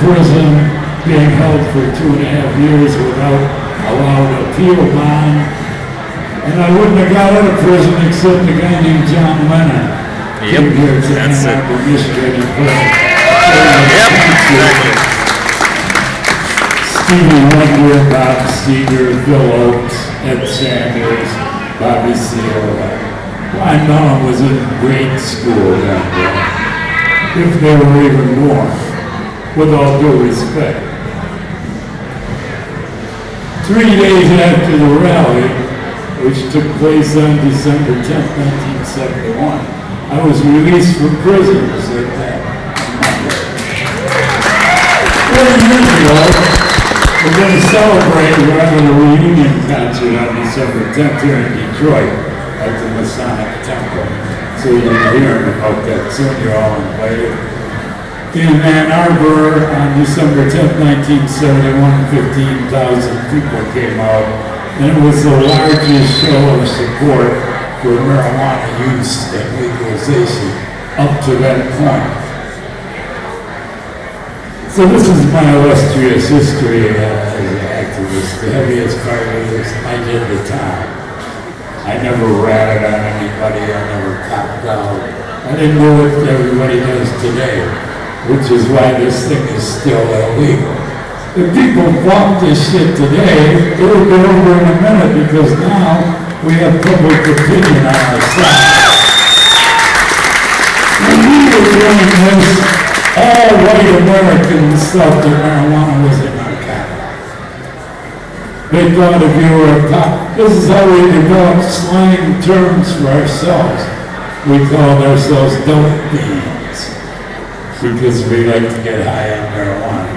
prison, being held for 2.5 years without allowed appeal bond. And I wouldn't have got out of prison except a guy named John Lennon. Yep, Here to that's it. Michigan and prison. Yep, exactly. Stevie Wonder, Bob Seger, Bill Oakes, Ed Sanders, Bobby Seale. I know I was in grade school down there, if they were even born, with all due respect. 3 days after the rally, which took place on December 10th, 1971, I was released from prison at that Monday. 40 years ago, we're going to celebrate. We're having a reunion concert on December 10th here in Detroit at the Masonic Temple. So you'll be hearing about that soon. You're all invited. In Ann Arbor on December 10th, 1971, 15,000 people came out. And it was the largest show of support for marijuana use and legalization up to that point. So this is my illustrious history as an activist. The heaviest part is I did the time. I never ratted on anybody. I never copped out. I didn't do what everybody does today, which is why this thing is still illegal. If people bought this shit today, it would be over in a minute because now we have public opinion on our side. When we were doing this, all white Americans thought that marijuana was a narcotic. They thought if you were a cop, this is how we developed slang terms for ourselves. We called ourselves dope fiends because we like to get high on marijuana.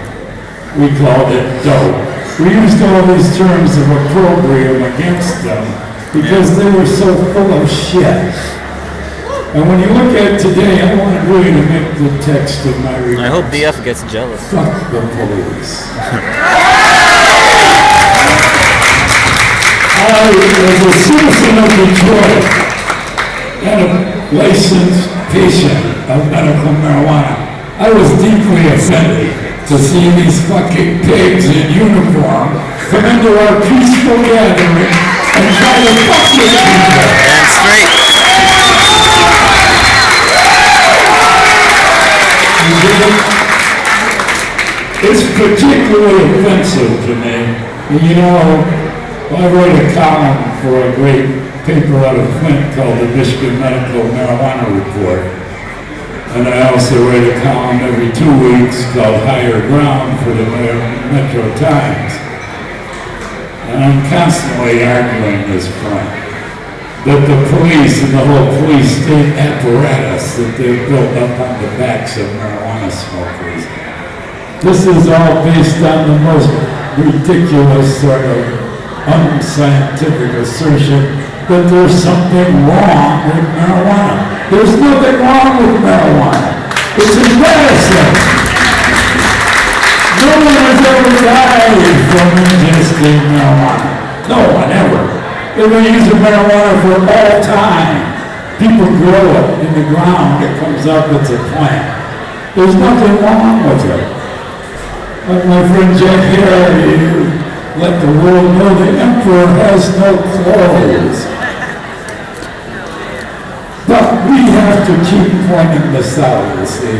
We called it dope. We used all these terms of opprobrium against them because they were so full of shit. And when you look at today, I want really to make the text of my remarks. I hope BF gets jealous. Fuck the police. I, as a citizen of Detroit and a licensed patient of medical marijuana, I was deeply offended to see these fucking pigs in uniform come into our peaceful gathering and try to fuck with people. And straight. It's particularly offensive to me. You know, I wrote a column for a great paper out of Flint called the Michigan Medical Marijuana Report. And I also write a column every 2 weeks called Higher Ground for the Metro Times. And I'm constantly arguing this point, that the police and the whole police state apparatus that they've built up on the backs of marijuana smokers. This is all based on the most ridiculous sort of unscientific assertion that there's something wrong with marijuana. There's nothing wrong with marijuana. It's embarrassing. No one has ever died from ingesting marijuana. No one ever. They've been using marijuana for all time. People grow it in the ground. It comes up, it's a plant. There's nothing wrong with it. Like my friend Jack Harry, let the world know the emperor has no clothes. But we have to keep pointing this out, you see.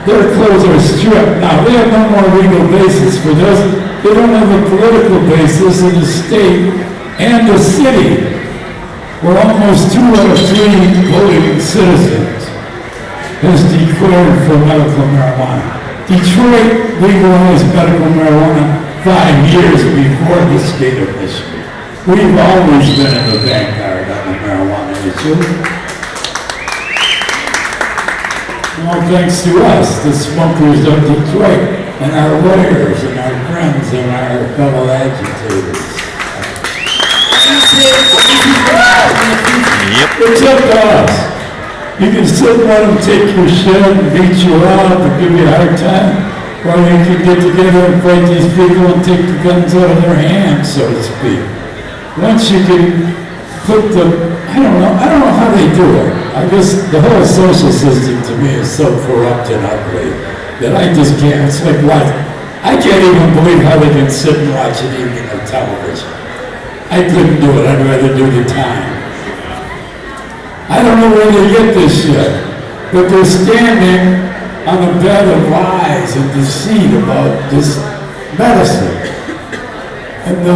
Their clothes are stripped. Now, they have no more legal basis for this. They don't have a political basis in the state and the city, where almost 2 out of 3 voting citizens has declared for medical marijuana. Detroit legalized medical marijuana 5 years before the state of Michigan. We've always been in the vanguard on the marijuana issue. All thanks to us, the smokers of Detroit, and our lawyers, and our friends, and our fellow agitators. Yep. It's up to us. You can still let them take your shit and beat you up and give you a hard time, or you can get together and fight these people and take the guns out of their hands, so to speak. Once you can put the, I don't know how they do it. I guess the whole social system to me is so corrupt and ugly that I just can't. It's like what? I can't even believe how they can sit and watch an evening of television. I couldn't do it. I'd rather do the time. I don't know where they get this shit, but they're standing on a bed of lies and deceit about this medicine. And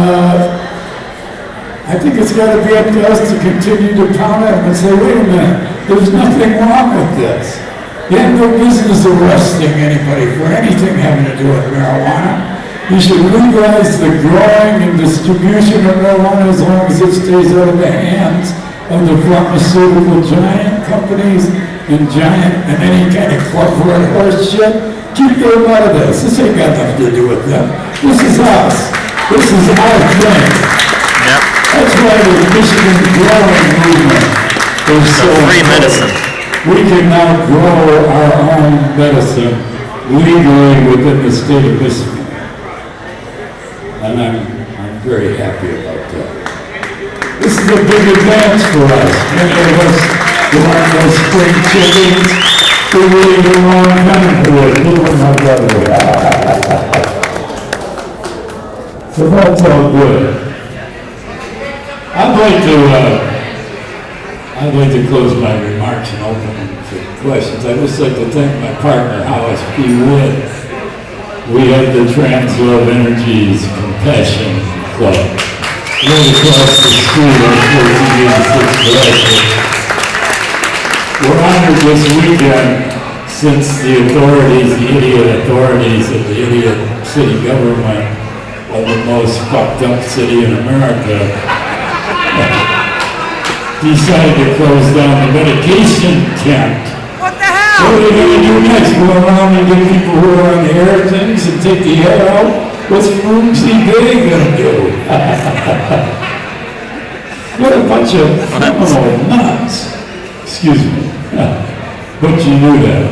I think it's got to be up to us to continue to pound them and say, wait a minute, there's nothing wrong with this. You have no business arresting anybody for anything having to do with marijuana. You should legalize the growing and distribution of marijuana as long as it stays out of the hands of the pharmaceutical giant companies and any kind of club red horse shit. Keep them out of this. This ain't got nothing to do with them. This is us. This is our thing. Yep. That's why the Michigan growing movement is so Free important. medicine. We can now grow our own medicine legally within the state of Michigan. And I'm very happy about that. This is a big advance for us. Many of us who aren't those spring chickens, we waited a long time for it. Look at my brother. So that's all good. I'd like to close my remarks and open them to questions. I'd just like to thank my partner, Hollis P. Wood. We have the Trans-Love Energies Compassion Club right across the street on 1486 Gresham. We're honored this weekend since the idiot authorities of the idiot city government of the most fucked up city in America decided to close down the medication tent. What the hell? What are they going to do next? Go around and get people who are on the air things and take the air out? What's Roomsy Day going to do? What a bunch of criminal nuts. Excuse me. But you knew that.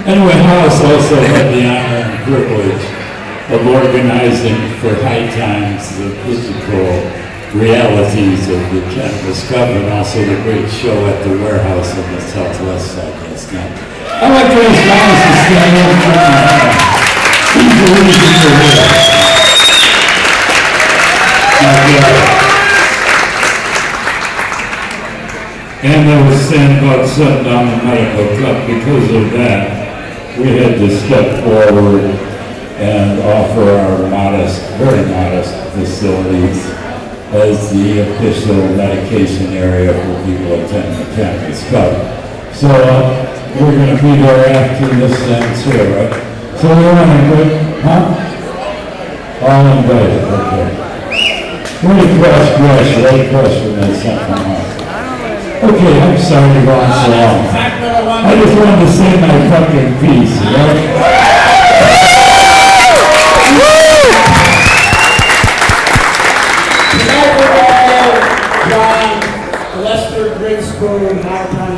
Anyway, House also had the honor and privilege of organizing for Hightimes the physical realities of the Cannabis Cup and also the great show at the warehouse on the southwest side last night. I'd like to ask Thomas to stand up for me. He's the reason for this. And I was saying about shutting down the medical cup. Because of that, we had to step forward and offer our modest, very modest facilities as the official medication area for people attending the Cannabis Cup. So we're going to be there after this ends here, right? So we want to go, huh? All invited, okay. Right across from that something else. Okay, I'm sorry to go on so long. I just wanted to say my fucking piece, you know?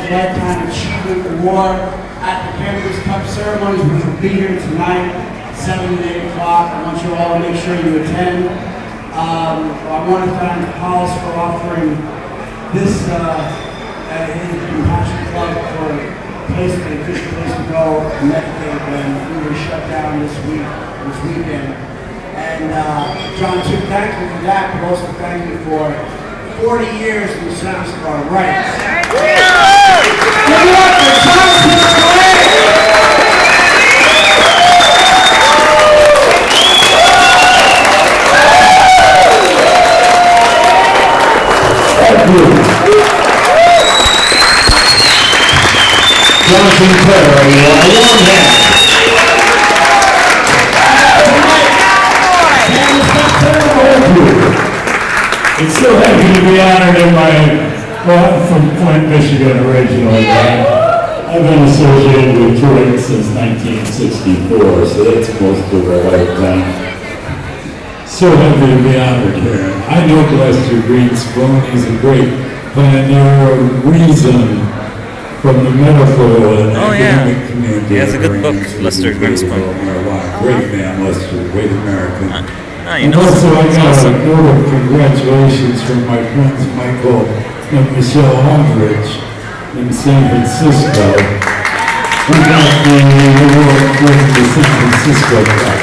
Lifetime Achievement Award at the Cannabis Cup ceremonies, which will be here tonight, 7 to 8 o'clock. I want you all to make sure you attend. I want to thank Hollis for offering this Compassion Club for a good place to go and medicate when we were shut down this weekend. And John, too, thank you for that, but also thank you for 40 years in the service of our rights. Give it up for John Sinclair! Thank you. John Sinclair, everyone. A warm hand. Thank you. It's so happy to be honored in I'm from Flint, Michigan originally. I've been associated with touring since 1964, so that's most of our lifetime. So happy to be honored here. I know Lester Greenspoon. He's a great pioneer of reason from the medical and academic community. He has a good book, Lester Greenspoon. Great man, Lester, great American. You know, and also, I got awesome. a note of congratulations from my friends Michael and Michelle Hundrich in San Francisco. We got the award from the San Francisco guy.